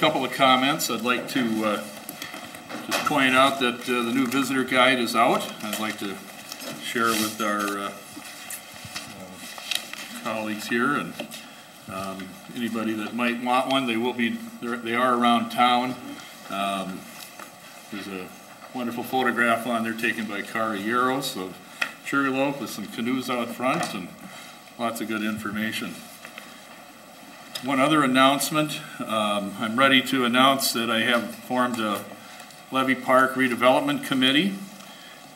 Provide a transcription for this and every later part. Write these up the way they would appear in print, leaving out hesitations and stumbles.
couple of comments. I'd like to just point out that the new visitor guide is out. I'd like to share with our colleagues here, and anybody that might want one, they are around town. There's a wonderful photograph on there taken by Carrieros of Sugarloaf with some canoes out front and lots of good information. One other announcement, I'm ready to announce that I have formed a Levy Park Redevelopment Committee,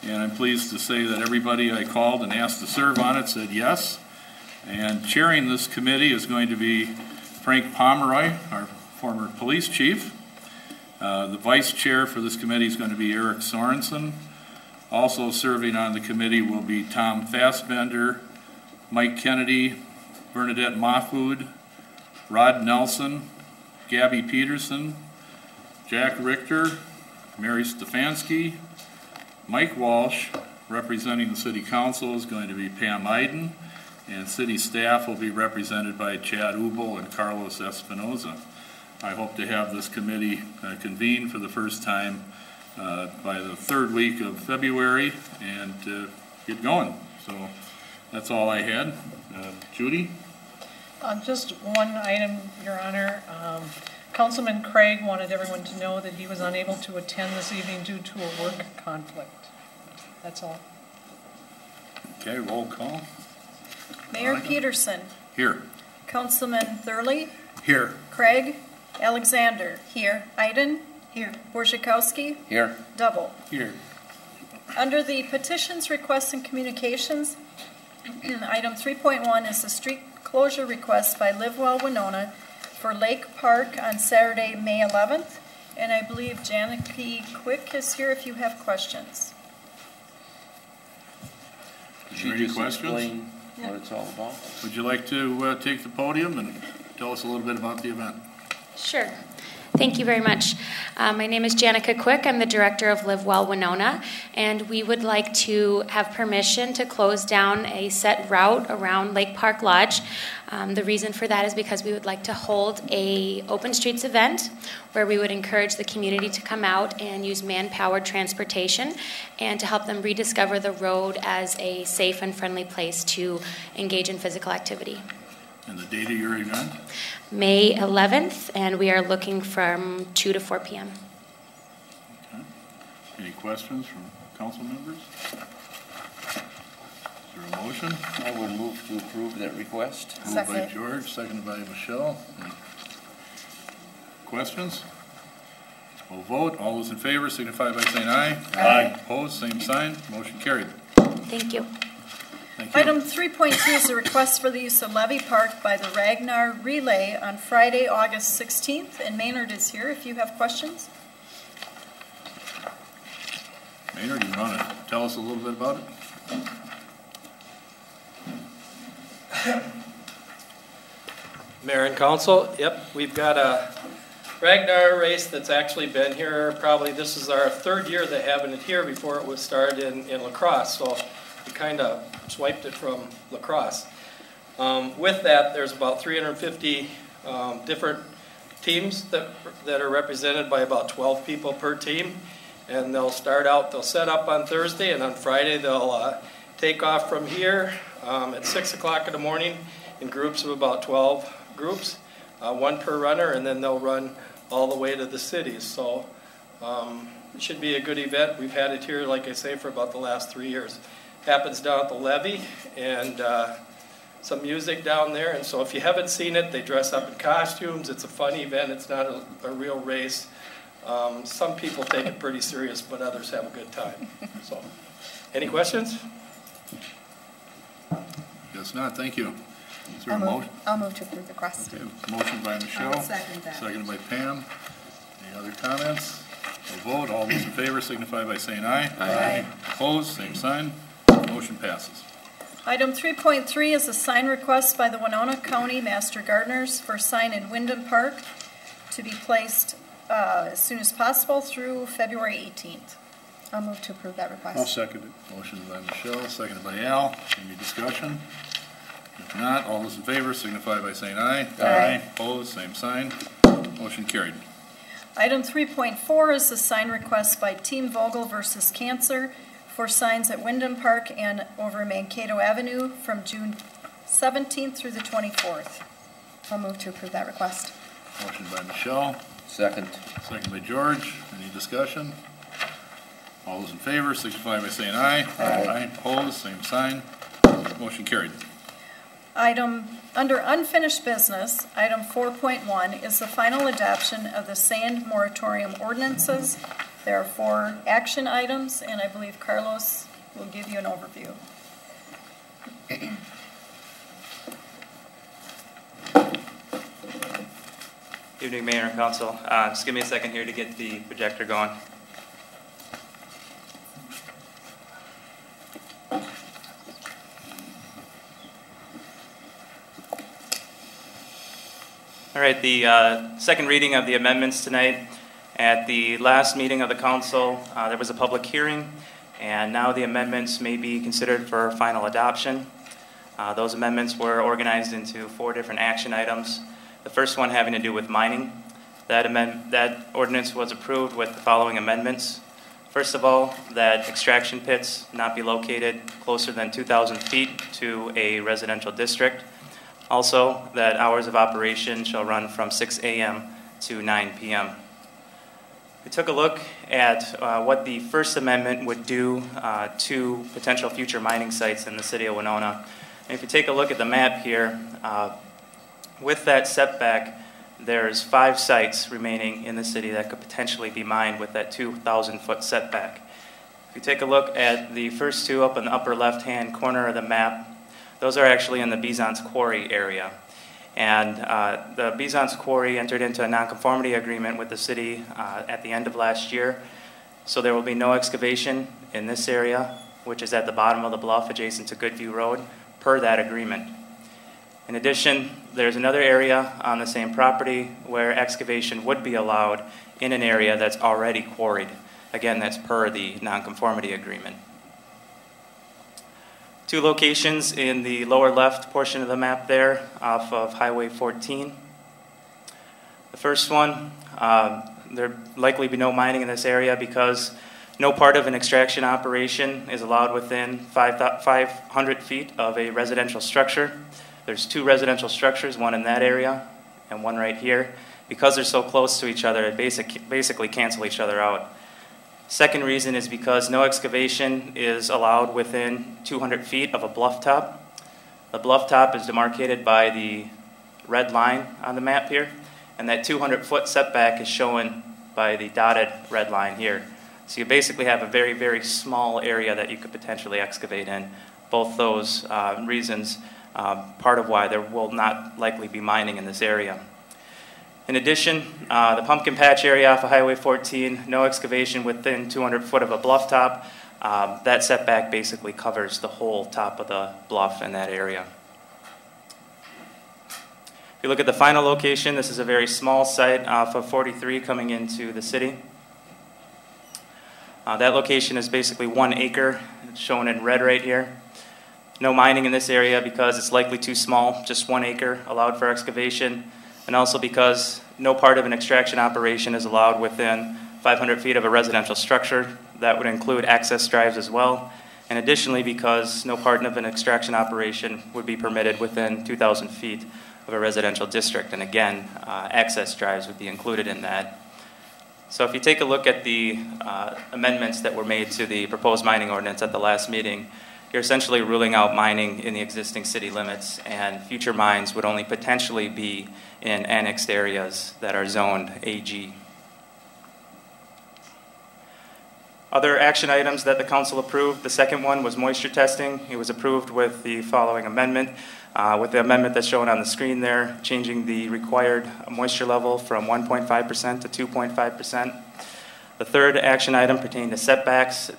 and I'm pleased to say that everybody I called and asked to serve on it said yes. And chairing this committee is going to be Frank Pomeroy, our former police chief. The vice chair for this committee is going to be Eric Sorensen. Also serving on the committee will be Tom Fassbender, Mike Kennedy, Bernadette Mahfood, Rod Nelson, Gabby Peterson, Jack Richter, Mary Stefanski, Mike Walsh. Representing the City Council is going to be Pam Iden, and city staff will be represented by Chad Ubel and Carlos Espinoza. I hope to have this committee convene for the first time by the third week of February and get going. So that's all I had. Judy? Just one item, Your Honor. Councilman Craig wanted everyone to know that he was unable to attend this evening due to a work conflict. That's all. Okay, roll call. Mayor Peterson. Here. Councilman Thurley. Here. Craig. Alexander. Here. Iden. Here. Borzakowski. Here. Double. Here. Under the petitions, requests, and communications, item 3.1 is the street closure request by Live Well Winona for Lake Park on Saturday, May 11th. And I believe Janicki Quick is here if you have questions. Is there any questions? What it's all about. Would you like to take the podium and tell us a little bit about the event? Sure. Thank you very much. My name is Janica Quick. I'm the director of Live Well Winona, and we would like to have permission to close down a set route around Lake Park Lodge. The reason for that is because we would like to hold a open streets event where we would encourage the community to come out and use man-powered transportation and to help them rediscover the road as a safe and friendly place to engage in physical activity. And the date of your event? May 11th, and we are looking from 2 to 4 p.m. Okay. Any questions from council members? Is there a motion? I will move to approve that request. Moved by George, seconded by Michelle. Any questions? We'll vote. All those in favor signify by saying aye. Aye. Opposed, same sign. Motion carried. Thank you. Thank you. Item 3.2 is a request for the use of Levy Park by the Ragnar Relay on Friday, August 16th, and Maynard is here if you have questions. Maynard, do you want to tell us a little bit about it? Mayor and Council, yep, we've got a Ragnar race that's actually been here. Probably this is our third year that having it here. Before it was started in La Crosse, so we kind of swiped it from La Crosse. With that, there's about 350 different teams that are represented by about 12 people per team, and they'll start out, they'll set up on Thursday, and on Friday they'll take off from here at 6 o'clock in the morning in groups of about 12 groups, one per runner, and then they'll run all the way to the cities. So it should be a good event. We've had it here, like I say, for about the last 3 years. Happens down at the levee, and some music down there. And so if you haven't seen it, they dress up in costumes. It's a fun event. It's not a real race. Some people take it pretty serious, but others have a good time. So, any questions? Guess not. Thank you. Is there a motion? I'll move to approve the request. Okay. Motion by Michelle. Second that. Seconded by Pam. Any other comments? We'll vote. All those in favor signify by saying aye. Aye. Opposed? Same sign. Motion passes. Item 3.3 is a sign request by the Winona County Master Gardeners for a sign in Wyndham Park to be placed as soon as possible through February 18th. I'll move to approve that request. I'll second it. Motion by Michelle, seconded by Al. Any discussion? If not, all those in favor signify by saying aye. Aye. Opposed? Same sign. Motion carried. Item 3.4 is the sign request by Team Vogel versus Cancer for signs at Wyndham Park and over Mankato Avenue from June 17th through the 24th. I'll move to approve that request. Motion by Michelle, Second. second by George. Any discussion? All those in favor signify by saying aye. Aye. Opposed, same sign. Motion carried. Under unfinished business, item 4.1 is the final adoption of the sand moratorium ordinances. There are 4 action items, and I believe Carlos will give you an overview. Evening, Mayor and Council. Just give me a second here to get the projector going. All right, the second reading of the amendments tonight. At the last meeting of the council, there was a public hearing, and now the amendments may be considered for final adoption. Those amendments were organized into 4 different action items. The first one having to do with mining. That ordinance was approved with the following amendments. First of all, that extraction pits not be located closer than 2,000 feet to a residential district. Also, that hours of operation shall run from 6 a.m. to 9 p.m. We took a look at what the First Amendment would do to potential future mining sites in the city of Winona. And if you take a look at the map here, with that setback, there's 5 sites remaining in the city that could potentially be mined with that 2,000-foot setback. If you take a look at the first 2 up in the upper left-hand corner of the map, those are actually in the Bison's Quarry area. And the Bison's Quarry entered into a nonconformity agreement with the city at the end of last year. So there will be no excavation in this area, which is at the bottom of the bluff adjacent to Goodview Road, per that agreement. In addition, there's another area on the same property where excavation would be allowed in an area that's already quarried. Again, that's per the nonconformity agreement. 2 locations in the lower left portion of the map there off of Highway 14. The first one, there likely be no mining in this area because no part of an extraction operation is allowed within 500 feet of a residential structure. There's 2 residential structures, one in that area and one right here. Because they're so close to each other, it basically cancel each other out. Second reason is because no excavation is allowed within 200 feet of a bluff top. The bluff top is demarcated by the red line on the map here, and that 200-foot setback is shown by the dotted red line here. So you basically have a very, very small area that you could potentially excavate in. Both those reasons, part of why there will not likely be mining in this area. In addition, the pumpkin patch area off of Highway 14, no excavation within 200 foot of a bluff top. That setback basically covers the whole top of the bluff in that area. If you look at the final location, this is a very small site off of 43 coming into the city. That location is basically 1 acre, it's shown in red right here. No mining in this area because it's likely too small, just 1 acre allowed for excavation. And also because no part of an extraction operation is allowed within 500 feet of a residential structure. That would include access drives as well. And additionally, because no part of an extraction operation would be permitted within 2,000 feet of a residential district. And again, access drives would be included in that. So if you take a look at the amendments that were made to the proposed mining ordinance at the last meeting, you're essentially ruling out mining in the existing city limits, and future mines would only potentially be in annexed areas that are zoned AG. Other action items that the council approved, the second one was moisture testing. It was approved with the following amendment, with the amendment that's shown on the screen there, changing the required moisture level from 1.5% to 2.5%. The third action item pertained to setbacks,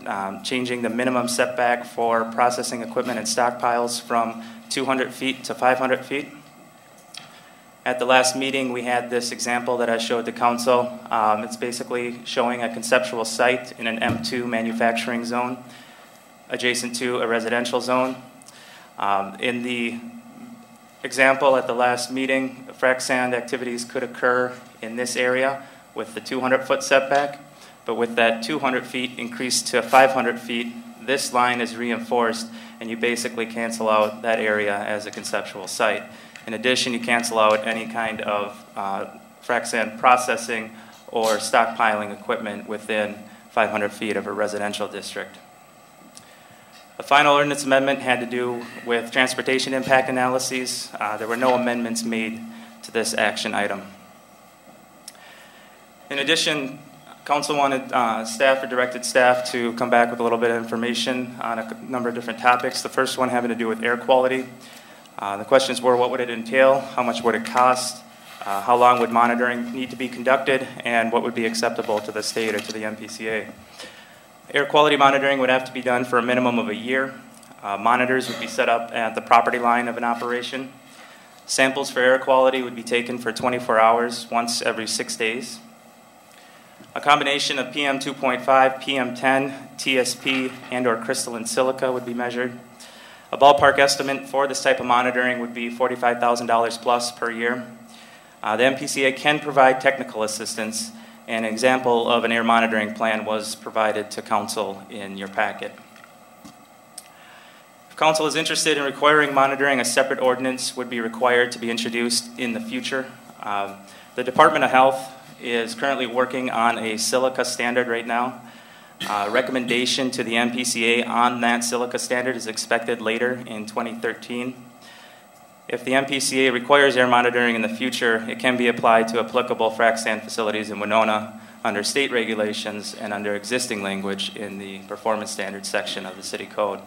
changing the minimum setback for processing equipment and stockpiles from 200 feet to 500 feet. At the last meeting, we had this example that I showed the council. It's basically showing a conceptual site in an M2 manufacturing zone adjacent to a residential zone. In the example at the last meeting, frac sand activities could occur in this area with the 200-foot setback, but with that 200 feet increased to 500 feet, this line is reinforced, and you basically cancel out that area as a conceptual site. In addition, you cancel out any kind of frac sand processing or stockpiling equipment within 500 feet of a residential district. The final ordinance amendment had to do with transportation impact analyses. There were no amendments made to this action item. In addition, Council wanted staff or directed staff to come back with a little bit of information on a number of different topics. The first one having to do with air quality. The questions were, what would it entail? How much would it cost? How long would monitoring need to be conducted? And what would be acceptable to the state or to the MPCA? Air quality monitoring would have to be done for a minimum of a year. Monitors would be set up at the property line of an operation. Samples for air quality would be taken for 24 hours, once every 6 days. A combination of PM 2.5, PM 10, TSP, and or crystalline silica would be measured. A ballpark estimate for this type of monitoring would be $45,000 plus per year. The MPCA can provide technical assistance. An example of an air monitoring plan was provided to Council in your packet. If Council is interested in requiring monitoring, a separate ordinance would be required to be introduced in the future. The Department of Health is currently working on a silica standard right now. Recommendation to the MPCA on that silica standard is expected later in 2013. If the MPCA requires air monitoring in the future, it can be applied to applicable frac sand facilities in Winona under state regulations and under existing language in the performance standards section of the city code.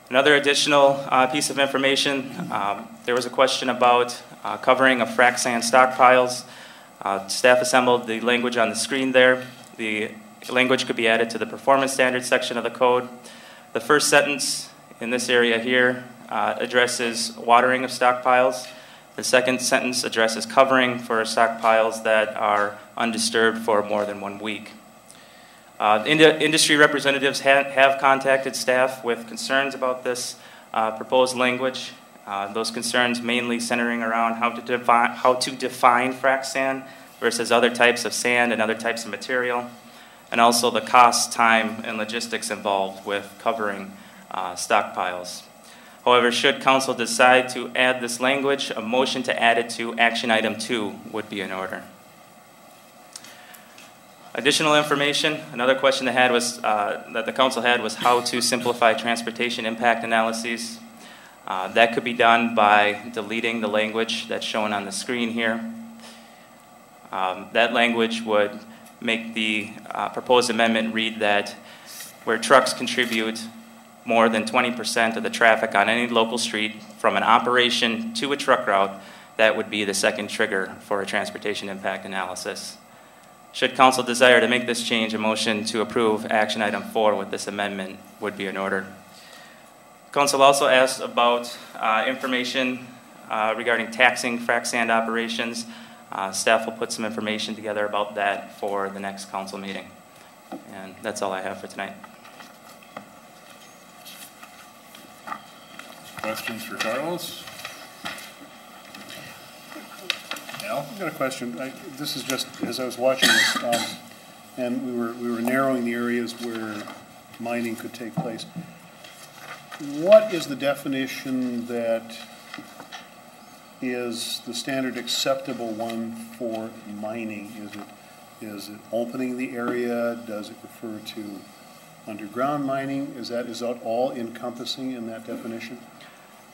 Another additional piece of information, there was a question about covering of frac sand stockpiles. Staff assembled the language on the screen there. The language could be added to the performance standards section of the code. The first sentence in this area here addresses watering of stockpiles. The second sentence addresses covering for stockpiles that are undisturbed for more than 1 week. Industry representatives have contacted staff with concerns about this proposed language. Those concerns mainly centering around how to define frac sand versus other types of sand and other types of material, and also the cost, time, and logistics involved with covering stockpiles. However, should Council decide to add this language, a motion to add it to action item 2 would be in order. Additional information, another question that the Council had was how to simplify transportation impact analyses. That could be done by deleting the language that's shown on the screen here. That language would make the proposed amendment read that where trucks contribute more than 20% of the traffic on any local street from an operation to a truck route, that would be the second trigger for a transportation impact analysis. Should Council desire to make this change, a motion to approve action item 4 with this amendment would be in order. Council also asked about information regarding taxing frac sand operations. Staff will put some information together about that for the next Council meeting. And that's all I have for tonight. Questions for Carlos? Al? I've got a question. This is just as I was watching this, and we were narrowing the areas where mining could take place. What is the definition that is the standard acceptable one for mining? Is it opening the area? Does it refer to underground mining? Is that all encompassing in that definition?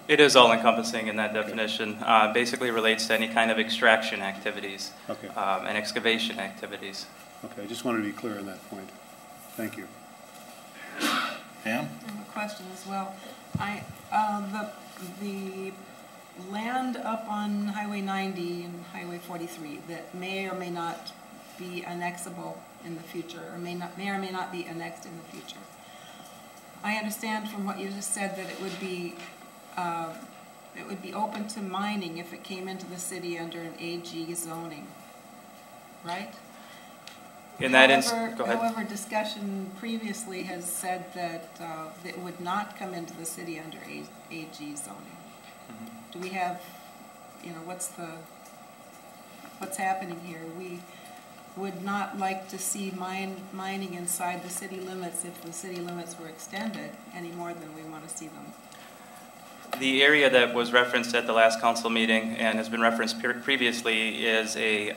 It is all encompassing in that definition. Basically relates to any kind of extraction activities and excavation activities. Okay, I just wanted to be clear on that point. Thank you. Pam? I have a question as well. The land up on Highway 90 and Highway 43 that may or may not be annexable in the future, or may or may not be annexed in the future. I understand from what you just said that it would be open to mining if it came into the city under an AG zoning, right? In that instance, go ahead. However, discussion previously has said that it would not come into the city under AG zoning. Mm-hmm. Do we have, what's what's happening here. We would not like to see mining inside the city limits if the city limits were extended any more than we want to see them. The area that was referenced at the last council meeting and has been referenced previously is a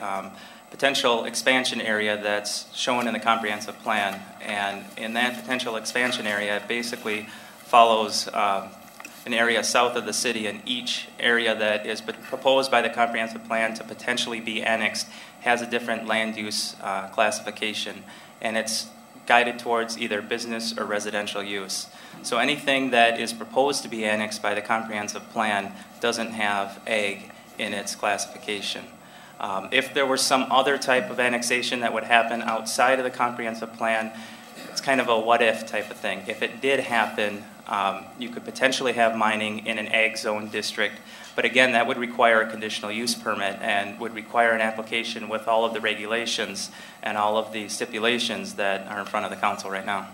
potential expansion area that's shown in the comprehensive plan. And in that potential expansion area, it basically follows an area south of the city, and each area that is proposed by the comprehensive plan to potentially be annexed has a different land use classification, and it's guided towards either business or residential use. So anything that is proposed to be annexed by the comprehensive plan doesn't have ag in its classification. If there were some other type of annexation that would happen outside of the comprehensive plan, it's kind of a what-if type of thing. If it did happen, you could potentially have mining in an ag zone district, but again, that would require a conditional use permit and would require an application with all of the regulations and all of the stipulations that are in front of the council right now.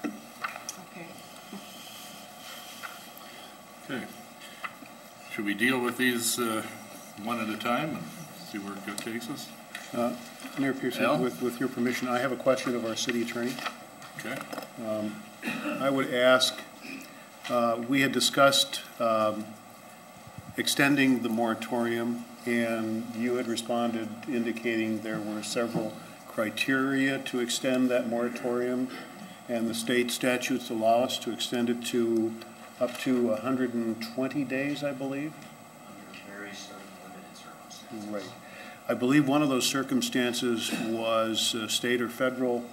Okay. Okay. Should we deal with these one at a time and see where it takes us? Mayor Pearson, with your permission, I have a question of our city attorney. Okay. I would ask, we had discussed extending the moratorium, and you had responded indicating there were several criteria to extend that moratorium, and the state statutes allow us to extend it to up to 120 days, I believe. Under very certain limited circumstances. Right. I believe one of those circumstances was state or federal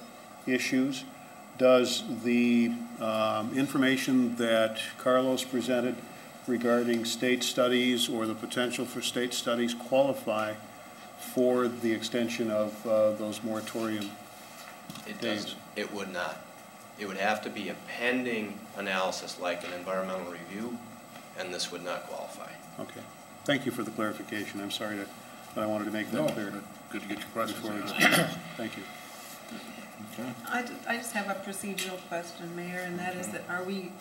issues. Does the information that Carlos presented regarding state studies or the potential for state studies qualify for the extension of those moratorium It days? doesn't. It would not. It would have to be a pending analysis like an environmental review, and this would not qualify. Okay. Thank you for the clarification. I'm sorry that I wanted to make that clear. Good to get your questions Before answered. Thank you. Okay. I just have a procedural question, Mayor, and that is that are we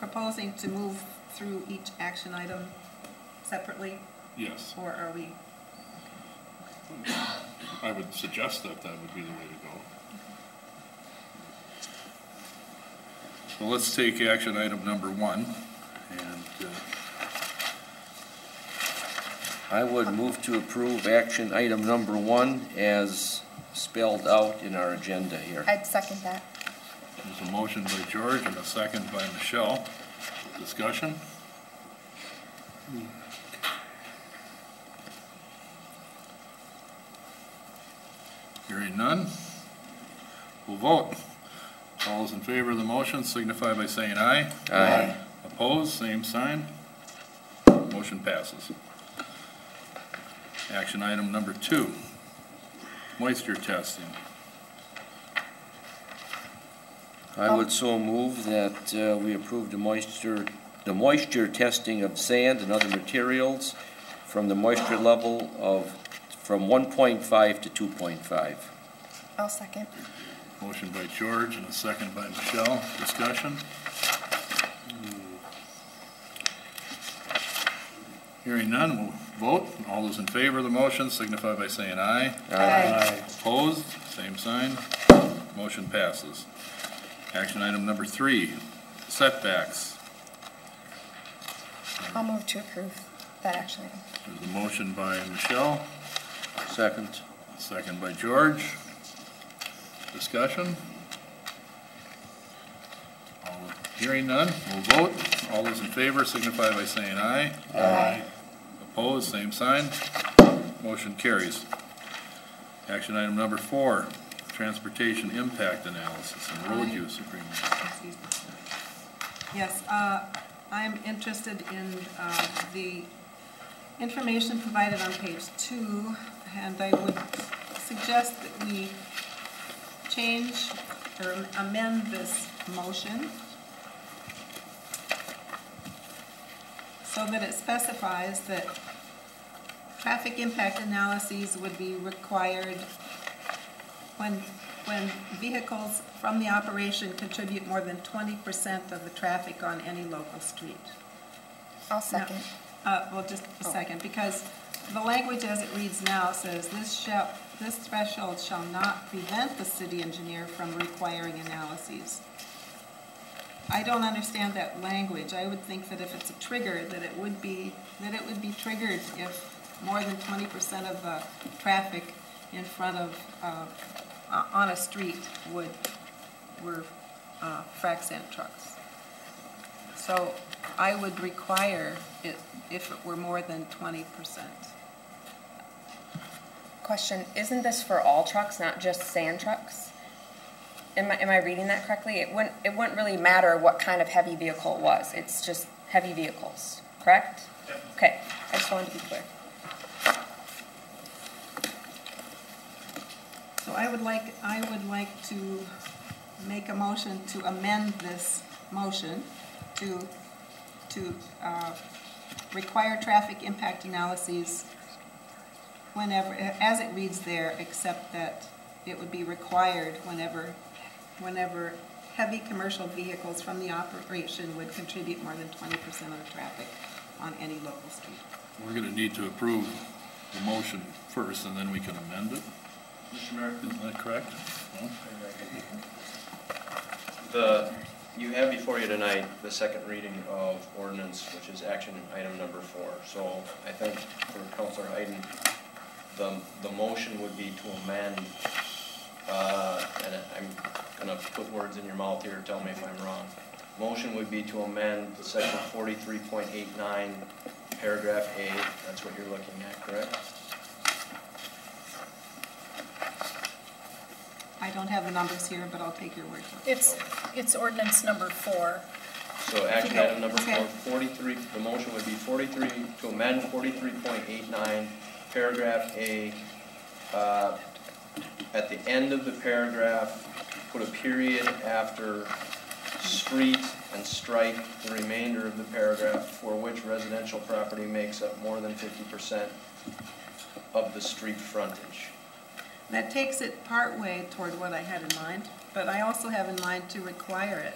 proposing to move through each action item separately, Yes. or are we? I would suggest that would be the way to go. Well, let's take action item number 1, and I would move to approve action item number 1 as spelled out in our agenda here. I'd second that. there's a motion by George and a second by Michelle. Discussion? Hearing none, we'll vote. All those in favor of the motion signify by saying aye. Aye. Opposed, same sign. Motion passes. Action item number 2, moisture testing. I would so move that we approve the moisture testing of sand and other materials from the moisture level from 1.5 to 2.5. I'll second. Motion by George and a second by Michelle. Discussion? Hearing none, we'll vote. All those in favor of the motion signify by saying aye. Aye. Opposed? Same sign. Motion passes. Action item number 3, setbacks. I'll move to approve that action item. There's a motion by Michelle, Second. second by George. Discussion? Hearing none, we'll vote. All those in favor signify by saying aye. Aye. Opposed, same sign. Motion carries. Action item number 4, transportation impact analysis and road use agreement. Excuse me. Yes, I'm interested in the information provided on page 2, and I would suggest that we change or amend this motion so that it specifies that traffic impact analyses would be required when vehicles from the operation contribute more than 20% of the traffic on any local street. I'll second. Well, just a second, because the language as it reads now says, this threshold shall not prevent the city engineer from requiring analyses. I don't understand that language. I would think that if it's a trigger, that it would be triggered if more than 20% of the traffic in front of, on a street were frac sand trucks. So I would require it if it were more than 20%. Question, isn't this for all trucks, not just sand trucks? Am I reading that correctly? It wouldn't really matter what kind of heavy vehicle it was. It's just heavy vehicles, correct? Yeah. Okay, I just wanted to be clear. So I would like to make a motion to amend this motion to require traffic impact analyses whenever, as it reads there, except that it would be required whenever heavy commercial vehicles from the operation would contribute more than 20% of the traffic on any local street. We're going to need to approve the motion first, and then we can amend it. Mr. Mayor, isn't that correct? No? You have before you tonight the second reading of ordinance, which is action item number 4. So I think for Councilor Hayden, the motion would be to amend, and I'm going to put words in your mouth here, tell me if I'm wrong. Motion would be to amend section 43.89, paragraph A. That's what you're looking at, correct? I don't have the numbers here, but I'll take your word for it. It's ordinance number 4. So action item number Okay. 4, 43, the motion would be 43, to amend 43.89, paragraph A. At the end of the paragraph, put a period after street and strike the remainder of the paragraph for which residential property makes up more than 50% of the street frontage. That takes it part way toward what I had in mind, but I also have in mind to require it,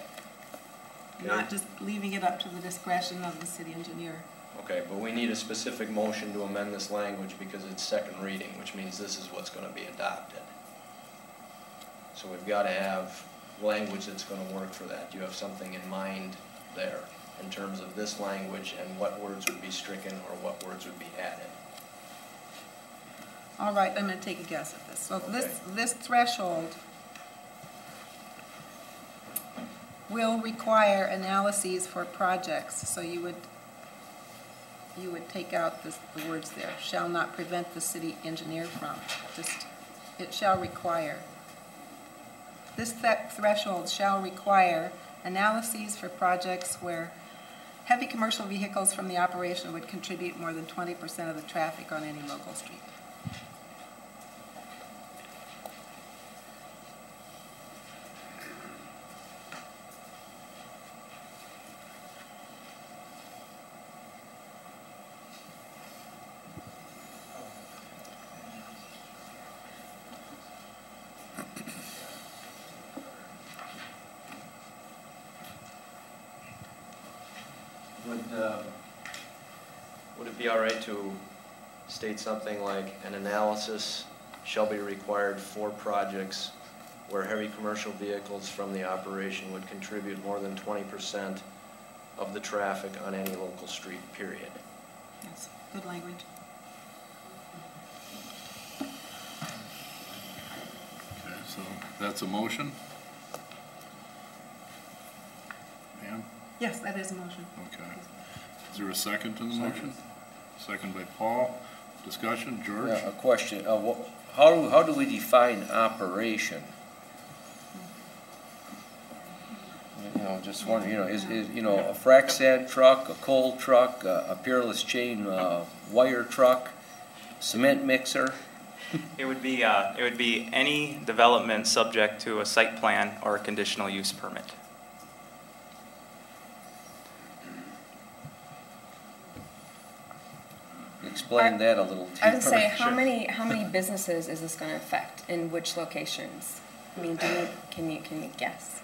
not just leaving it up to the discretion of the city engineer. Okay, but we need a specific motion to amend this language because it's second reading, which means this is what's going to be adopted. So we've got to have language that's going to work for that. Do you have something in mind there in terms of this language and what words would be stricken or what words would be added? All right, I'm going to take a guess at this. So Okay. this threshold will require analyses for projects. So you would take out the words there, shall not prevent the city engineer from. Just, it shall require. This threshold shall require analyses for projects where heavy commercial vehicles from the operation would contribute more than 20% of the traffic on any local street. Would it be all right to state something like an analysis shall be required for projects where heavy commercial vehicles from the operation would contribute more than 20% of the traffic on any local street, period? Yes, good language. Okay, so that's a motion. Ma'am? Yes, that is a motion. Okay. Is there a second to the motion? Second by Paul. Discussion, George? Yeah, a question. How do we define operation? You know, just wondering, is a frac sand truck, a coal truck, a peerless chain wire truck, cement mixer? It would be any development subject to a site plan or a conditional use permit. Explain that a little deeper. I would say, how Sure. many businesses is this going to affect? In which locations? I mean, can you guess?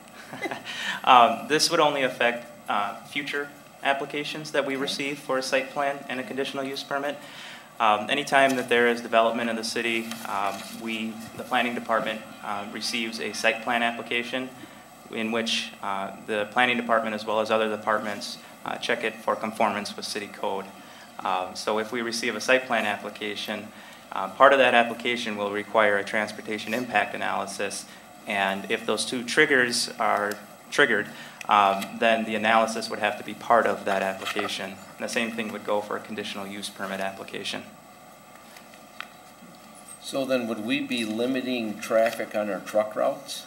This would only affect future applications that we receive for a site plan and a conditional use permit. Anytime that there is development in the city, the planning department receives a site plan application in which the planning department as well as other departments check it for conformance with city code. So if we receive a site plan application, part of that application will require a transportation impact analysis, and if those two triggers are triggered, then the analysis would have to be part of that application. And the same thing would go for a conditional use permit application. So then would we be limiting traffic on our truck routes?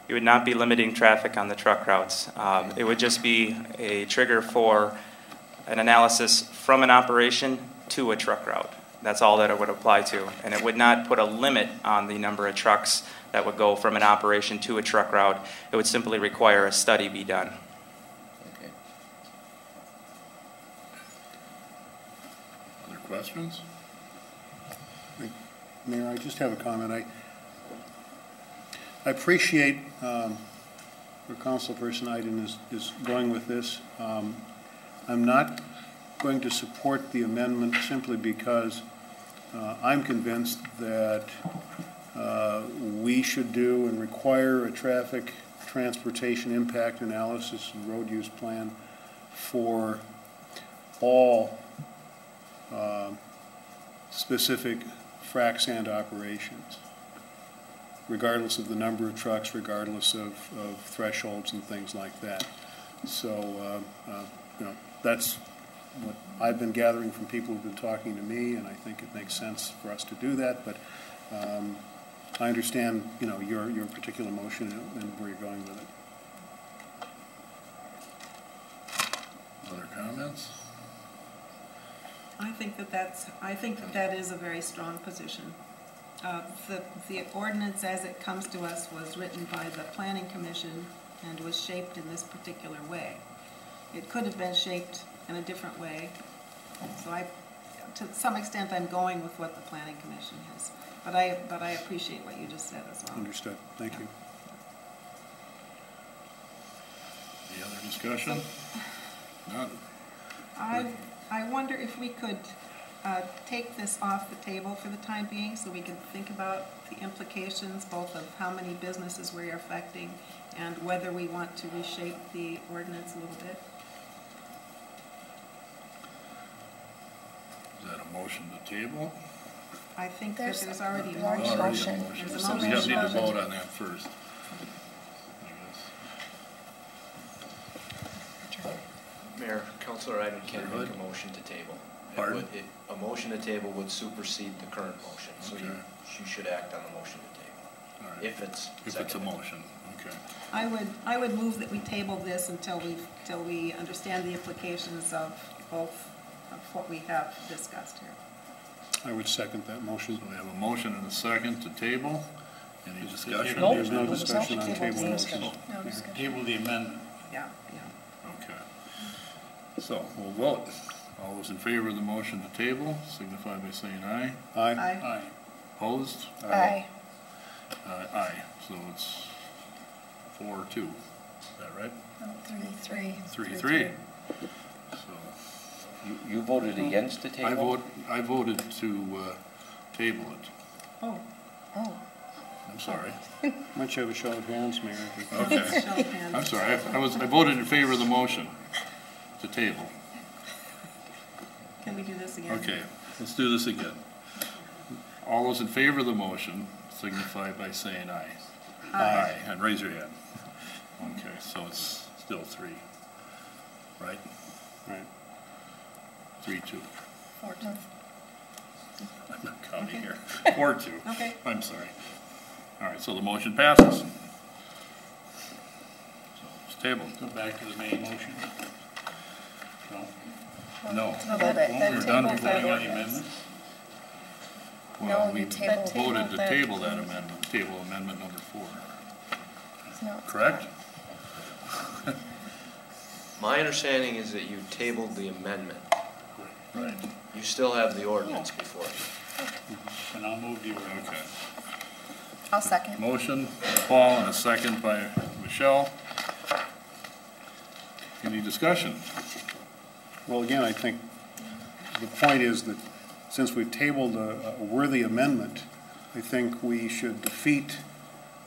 You would not be limiting traffic on the truck routes. It would just be a trigger for an analysis from an operation to a truck route. That's all that it would apply to. And it would not put a limit on the number of trucks that would go from an operation to a truck route. It would simply require a study be done. Okay. Other questions? Mayor, I just have a comment. I appreciate where Councilperson Iden is going with this. I'm not going to support the amendment simply because I'm convinced that we should do and require a traffic transportation impact analysis and road use plan for all specific frac sand operations, regardless of the number of trucks, regardless of thresholds and things like that. So, that's what I've been gathering from people who've been talking to me, and I think it makes sense for us to do that. But I understand, your particular motion and where you're going with it. Other comments? I think that is a very strong position. The ordinance as it comes to us was written by the Planning Commission and was shaped in this particular way. It could have been shaped in a different way. So to some extent, I'm going with what the Planning Commission has. But I appreciate what you just said as well. Understood. Thank you. Any other discussion? None. I wonder if we could take this off the table for the time being so we can think about the implications both of how many businesses we're affecting and whether we want to reshape the ordinance a little bit. Is that a motion to table? I think that there's already a Already a motion. motion. There's a So we motion. need to vote on that first. I guess. Mayor, Councilor Iden can Go make ahead. a motion to table. Pardon? A motion to table would supersede the current motion, so Okay. you should act on the motion to table. All right. If it's a seconded. motion, okay. I would move that we table this until we understand the implications of both of what we have discussed here. I would second that motion. So we have a motion and a second to table. Any discussion? Nope. There's no No discussion on discussion. table No motions. discussion. No discussion. Table the amendment. Yeah. Okay. So we'll vote. All those in favor of the motion to table signify by saying aye. Aye. Aye. Opposed? Aye. Aye. So it's 4-2. Is that right? 3-3. 3-3. So You voted against the table? I voted to table it. Oh. I'm sorry. Why don't you have a show of hands, Mayor? Okay. Show of hands. I'm sorry. I voted in favor of the motion to table. Can we do this again? Okay, let's do this again. All those in favor of the motion signify by saying aye. Aye. And raise your hand. Okay, so it's still 3, right? Right. 3-2. 4-2. I'm not counting Okay. here. 4-2. Okay. I'm sorry. All right, so the motion passes. So it's tabled. Go back to the main motion. No. No. Then We're done table with that voting on the ordinance. amendment? No, Well, we you tabled voted to that. table that amendment, table amendment number 4, No. correct? My understanding is that you tabled the amendment. Right. You still have the ordinance before you. And I'll move the ordinance. Okay. I'll second. Motion by Paul and a second by Michelle. Any discussion? Well, again, I think the point is that since we've tabled a worthy amendment, I think we should defeat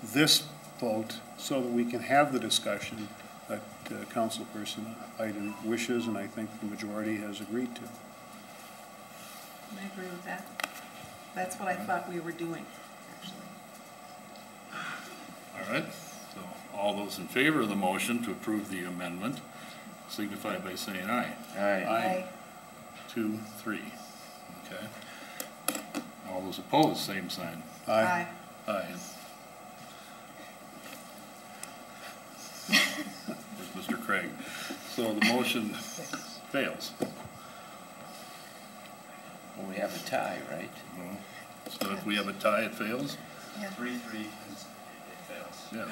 this vote so that we can have the discussion that Councilperson Iden wishes, and I think the majority has agreed to. I agree with that. That's what I thought we were doing, actually. All right, so all those in favor of the motion to approve the amendment signify by saying aye. Aye. 2, 3. Okay. All those opposed, same sign. Aye. Aye. There's Mr. Craig. So the motion fails. Well, we have a tie, right? No. So if we have a tie, it fails? 3-3, it fails. Yes.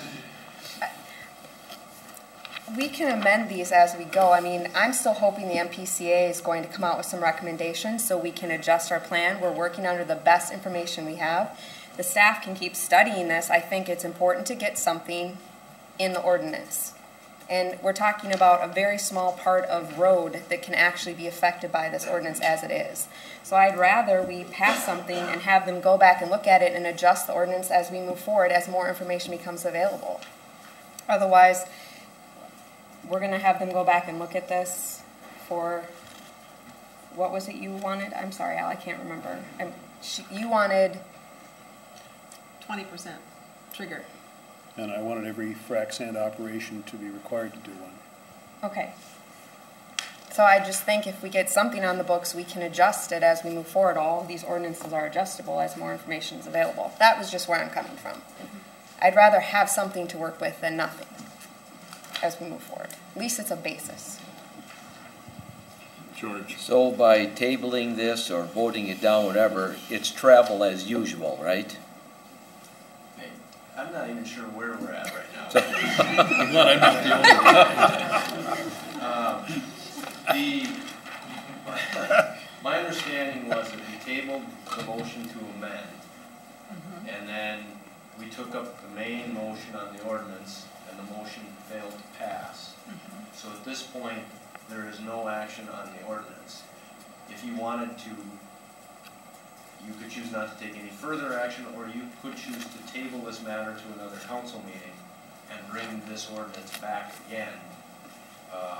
We can amend these as we go. I mean, I'm still hoping the MPCA is going to come out with some recommendations so we can adjust our plan. We're working under the best information we have. The staff can keep studying this. I think it's important to get something in the ordinance. And we're talking about a very small part of road that can actually be affected by this ordinance as it is. So I'd rather we pass something and have them go back and look at it and adjust the ordinance as we move forward, as more information becomes available. Otherwise, we're going to have them go back and look at this for, what was it you wanted? I'm sorry, Al, I can't remember. You wanted 20% trigger. And I wanted every frac sand operation to be required to do one. Okay. So I just think if we get something on the books, we can adjust it as we move forward. All of these ordinances are adjustable as more information is available. That was just where I'm coming from. I'd rather have something to work with than nothing as we move forward. At least it's a basis. George? So by tabling this or voting it down, whatever, it's travel as usual, right? I'm not even sure where we're at right now. I'm glad I'm not the only one. My understanding was that we tabled the motion to amend, and then we took up the main motion on the ordinance, and the motion failed to pass. So at this point, there is no action on the ordinance. If you wanted to, you could choose not to take any further action, or you could choose to table this matter to another council meeting and bring this ordinance back again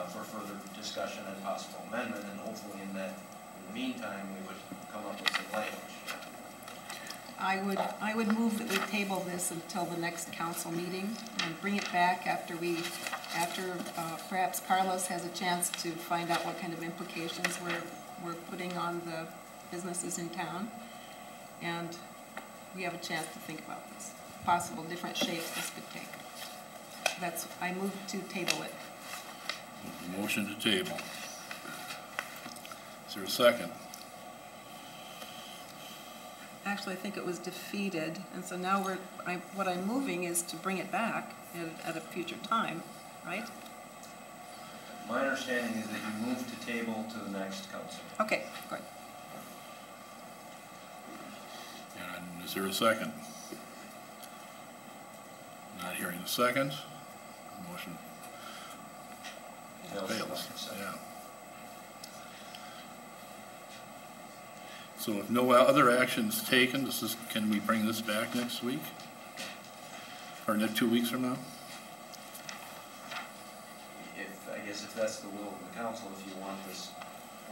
for further discussion and possible amendment, and hopefully in the meantime, we would come up with some language. I would move that we table this until the next council meeting and bring it back after perhaps Carlos has a chance to find out what kind of implications we're putting on the businesses in town. And we have a chance to think about this, possible different shapes this could take. I move to table it. Motion to table. Is there a second? Actually, I think it was defeated, and so now what I'm moving is to bring it back at a future time, right? My understanding is that you move to table to the next council. Okay, good. And is there a second? Not hearing a second. Motion fails. Yeah. So if no other actions taken, can we bring this back next week? Or 2 weeks from now? I guess if that's the will of the council, if you want this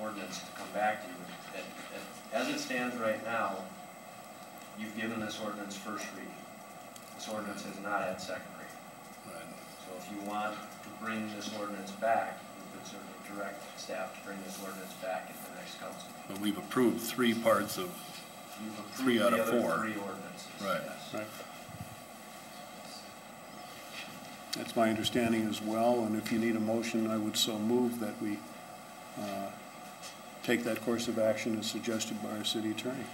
ordinance to come back to you, as it stands right now, you've given this ordinance first reading. This ordinance has not had second reading. Right. So if you want to bring this ordinance back, you could certainly direct staff to bring this ordinance back at the next council. But we've approved 3 parts of You've approved 3 out of the other 4. 3 ordinances. Right. Yes. Right. That's my understanding as well, and if you need a motion, I would so move that we take that course of action as suggested by our city attorney.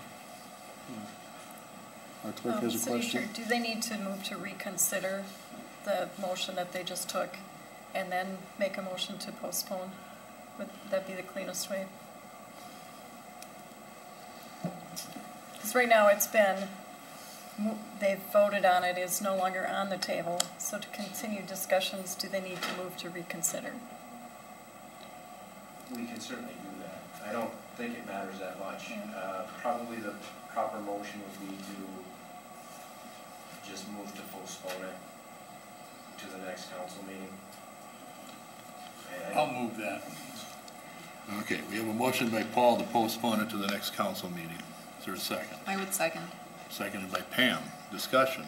Our clerk has a City question. Attorney, do they need to move to reconsider the motion that they just took and then make a motion to postpone? Would that be the cleanest way? Because right now they've voted on it, it's no longer on the table. So to continue discussions, do they need to move to reconsider? we can certainly do that. I don't think it matters that much. Probably the proper motion would be to just move to postpone it to the next council meeting. I'll move that. Okay, we have a motion by Paul to postpone it to the next council meeting. Is there a second? I would second. Seconded by Pam. Discussion.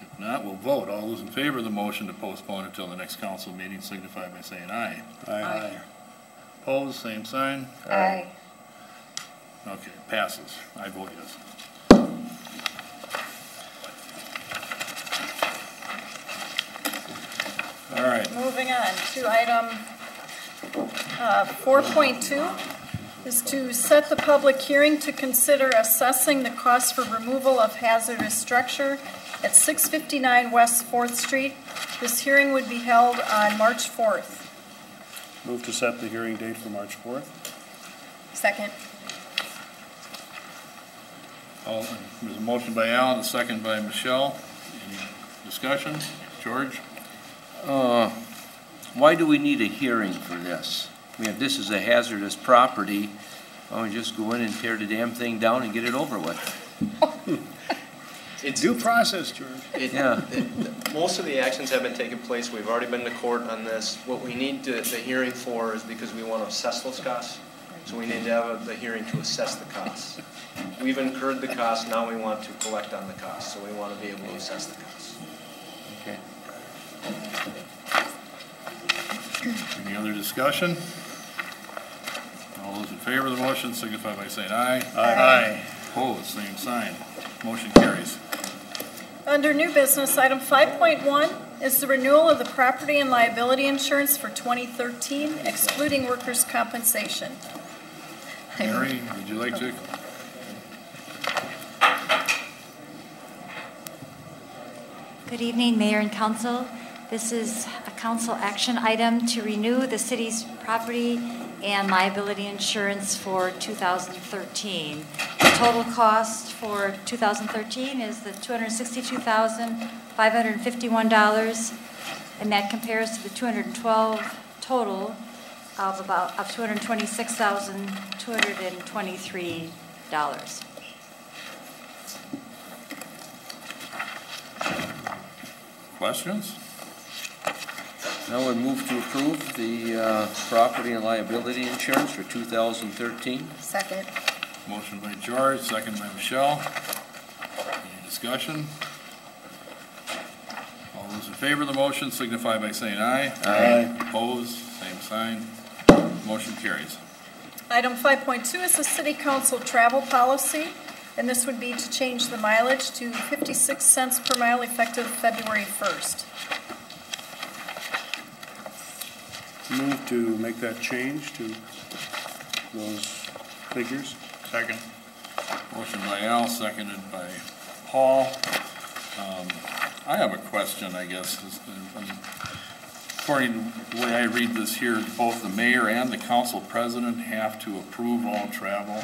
If not, we'll vote. All those in favor of the motion to postpone it till the next council meeting signify by saying aye. Aye. Opposed, same sign. Aye. Okay, passes. I vote yes. All right. Moving on to item 4.2 is to set the public hearing to consider assessing the cost for removal of hazardous structure at 659 West 4th Street. This hearing would be held on March 4th. Move to set the hearing date for March 4th. Second. There's a motion by Alan, a second by Michelle. Any discussion? George? Why do we need a hearing for this? I mean, if this is a hazardous property, why don't we just go in and tear the damn thing down and get it over with? It's Due process, George. Yeah. Most of the actions have been taking place. We've already been to court on this. What we need the hearing for is because we want to assess those costs. So we need to have the hearing to assess the costs. We've incurred the costs, now we want to collect on the costs. So we want to be able to assess the costs. Okay. Any other discussion? All those in favor of the motion signify by saying aye. Aye. Opposed, same sign. Motion carries. Under new business, item 5.1 is the renewal of the property and liability insurance for 2013, excluding workers' compensation. Mary, would you like to? Good evening, Mayor and Council. This is a council action item to renew the city's property and liability insurance for 2013. The total cost for 2013 is the $262,551, and that compares to the 212 total of $226,223. Questions? I would move to approve the property and liability insurance for 2013. Second. Motion by George, second by Michelle. Any discussion? All those in favor of the motion signify by saying aye. Aye. Opposed, same sign. Motion carries. Item 5.2 is the city council travel policy, and this would be to change the mileage to 56 cents per mile effective February 1st. Move to make that change to those figures. Second. Motion by Al, seconded by Paul. I have a question, I guess. According to the way I read this here, both the mayor and the council president have to approve all travel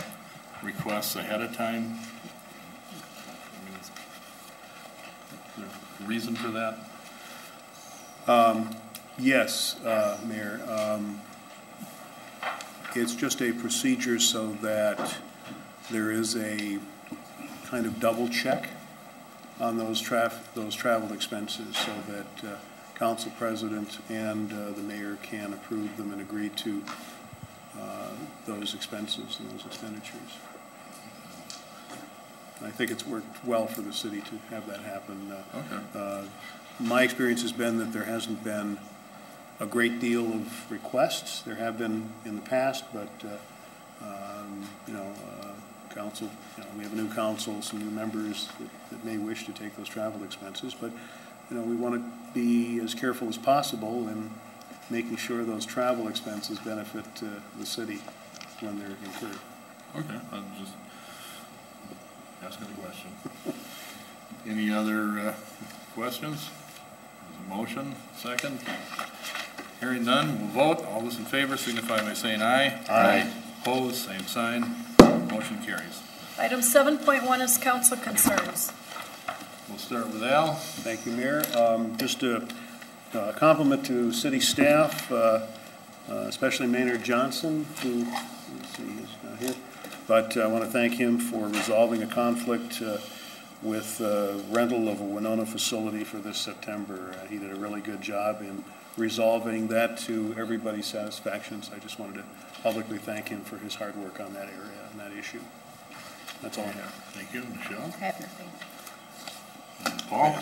requests ahead of time. Is there a reason for that? Yes, Mayor. It's just a procedure so that there is a kind of double check on those travel expenses, so that council president and the mayor can approve them and agree to those expenses and those expenditures. I think it's worked well for the city to have that happen. Okay. My experience has been that there hasn't been a great deal of requests. There have been in the past, but council, we have a new council, some new members that may wish to take those travel expenses, but we want to be as careful as possible in making sure those travel expenses benefit the city when they're incurred. Okay, I'm just asking the question. Any other questions? There's a motion, second. Hearing none, we'll vote. All those in favor signify by saying aye. Aye. Opposed, same sign. Motion carries. Item 7.1 is council concerns. We'll start with Al. Thank you, Mayor. Just a compliment to city staff. especially Maynard Johnson, who, let's see, he's not here. But I want to thank him for resolving a conflict with rental of a Winona facility for this September. He did a really good job in resolving that to everybody's satisfaction, so I just wanted to publicly thank him for his hard work on that area, on that issue. That's all I have. Thank you, Michelle. I have nothing. Paul?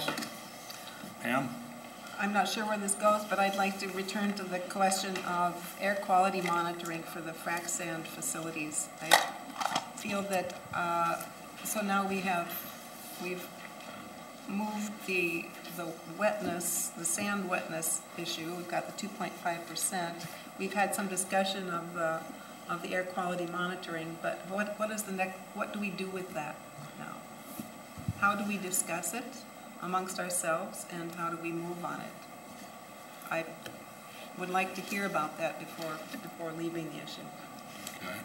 Pam? I'm not sure where this goes, but I'd like to return to the question of air quality monitoring for the frac sand facilities. I feel that, so now we've moved the wetness, the sand wetness issue. We've got the 2.5%. We've had some discussion of the air quality monitoring, but what is the next, what do we do with that now? How do we discuss it amongst ourselves, and how do we move on it? I would like to hear about that before leaving the issue. Okay.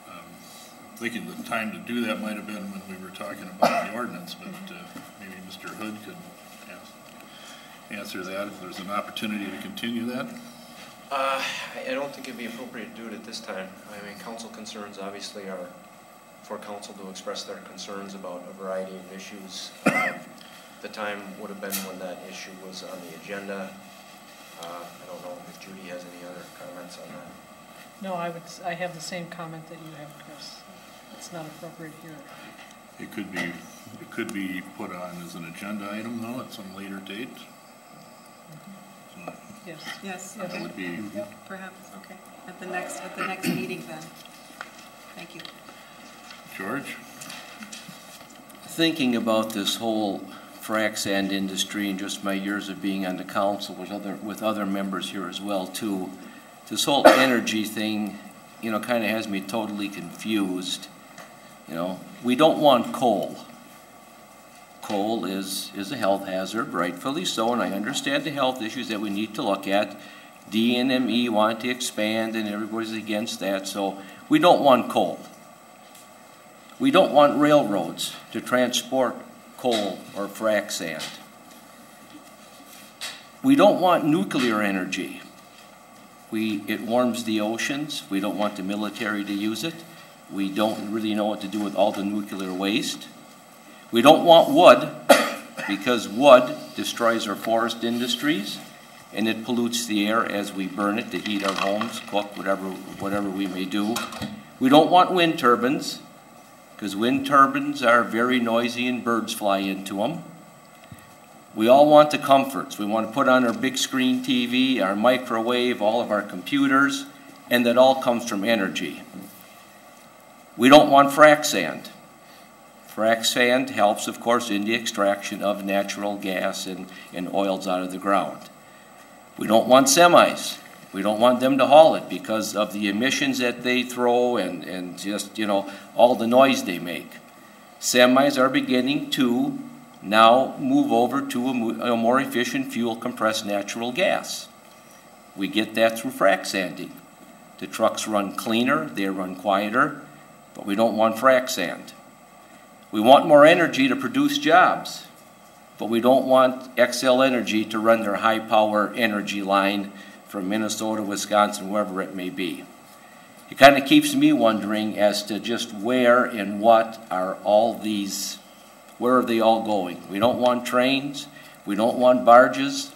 I'm thinking the time to do that might have been when we were talking about the ordinance, but maybe Mr. Hood could answer that if there's an opportunity to continue that. I don't think it'd be appropriate to do it at this time. I mean, council concerns obviously are for council to express their concerns about a variety of issues. The time would have been when that issue was on the agenda. I don't know if Judy has any other comments on that. No, I have the same comment that you have, Chris. It's not appropriate here. It could be put on as an agenda item though at some later date. So Yes. Yes, that okay. would be Perhaps, okay. At the next meeting then. Thank you. George. Thinking about this whole frac sand industry and just my years of being on the council with other members here as well too, this whole energy thing, you know, kind of has me totally confused. You know, we don't want coal. Coal is a health hazard, rightfully so, and I understand the health issues that we need to look at. DNME want to expand and everybody's against that, so we don't want coal. We don't want railroads to transport coal or frac sand. We don't want nuclear energy. It warms the oceans. We don't want the military to use it. We don't really know what to do with all the nuclear waste. We don't want wood because wood destroys our forest industries and it pollutes the air as we burn it to heat our homes, cook, whatever we may do. We don't want wind turbines because wind turbines are very noisy and birds fly into them. We all want the comforts. We want to put on our big screen TV, our microwave, all of our computers, and that all comes from energy. We don't want frac sand. Frac sand helps, of course, in the extraction of natural gas and oils out of the ground. We don't want semis. We don't want them to haul it because of the emissions that they throw and just, you know, all the noise they make. Semis are beginning to now move over to a more efficient fuel, compressed natural gas. We get that through frac sanding. The trucks run cleaner, they run quieter, but we don't want frac sand. We want more energy to produce jobs, but we don't want XL Energy to run their high-power energy line from Minnesota, Wisconsin, wherever it may be. It kind of keeps me wondering as to just where and what are all these, where are they all going? We don't want trains, we don't want barges,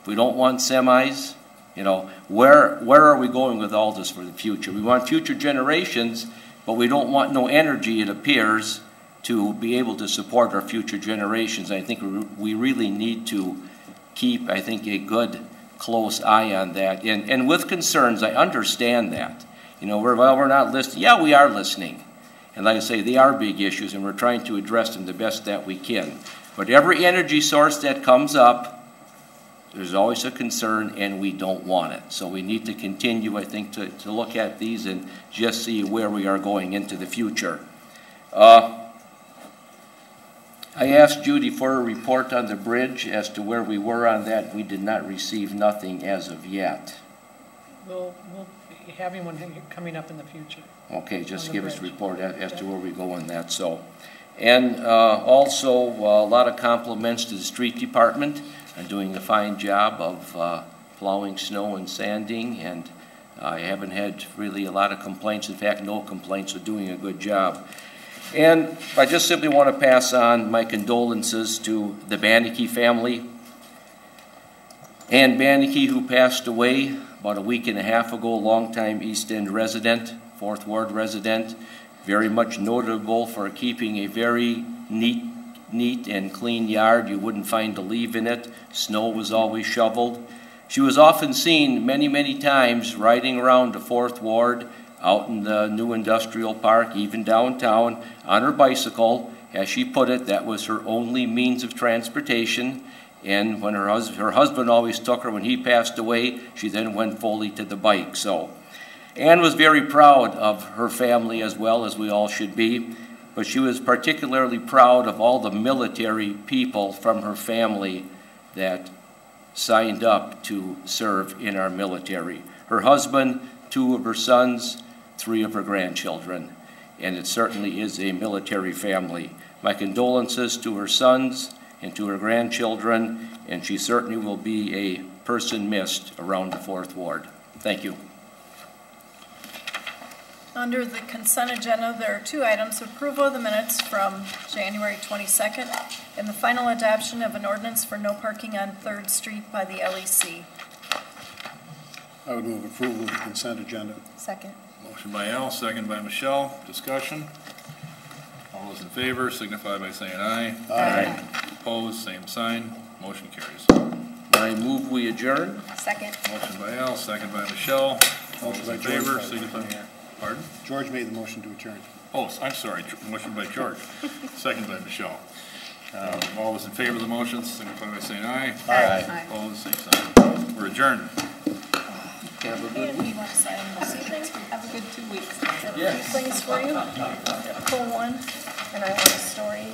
we don't want semis. You know, where are we going with all this for the future? We want future generations, but we don't want no energy, it appears, to be able to support our future generations. I think we really need to keep, I think, a good, close eye on that. And with concerns, I understand that. You know, we're not listening. Yeah, we are listening. And like I say, they are big issues, and we're trying to address them the best that we can. But every energy source that comes up, there's always a concern, and we don't want it. So we need to continue, I think, to look at these and just see where we are going into the future. I asked Judy for a report on the bridge as to where we were on that. We did not receive nothing as of yet. We'll be having one coming up in the future. Okay, just give us a report as to where we go on that. So, and also a lot of compliments to the street department on doing a fine job of plowing snow and sanding, and I haven't had really a lot of complaints. In fact, no complaints. They're doing a good job. And I just simply want to pass on my condolences to the Bannicky family. Ann Bannicky, who passed away about a week and a half ago, longtime East End resident, 4th Ward resident, very much notable for keeping a very neat and clean yard. You wouldn't find a leaf in it. Snow was always shoveled. She was often seen many times riding around the 4th Ward, out in the new industrial park, even downtown, on her bicycle. As she put it, that was her only means of transportation. And when her husband always took her when he passed away, she then went fully to the bike. So Anne was very proud of her family, as well as we all should be, but she was particularly proud of all the military people from her family that signed up to serve in our military. Her husband, 2 of her sons, 3 of her grandchildren, and it certainly is a military family. My condolences to her sons and to her grandchildren, and she certainly will be a person missed around the 4th Ward. Thank you. Under the consent agenda, there are 2 items: approval of the minutes from January 22nd and the final adoption of an ordinance for no parking on 3rd Street by the LEC. I would move approval of the consent agenda. Second. Motion by Al, second by Michelle. Discussion. All those in favor signify by saying aye. Aye. Opposed, same sign. Motion carries. I move we adjourn. Second. Motion by Al, second by Michelle. All those in favor signify. Pardon? George made the motion to adjourn. Oh, I'm sorry. Motion by George, second by Michelle. All those in favor of the motion signify by saying aye. Aye. Opposed, same sign. We're adjourned. Have a good And you want to sign this evening? Have a good 2 weeks. Things for you. Pull one. And I want a story.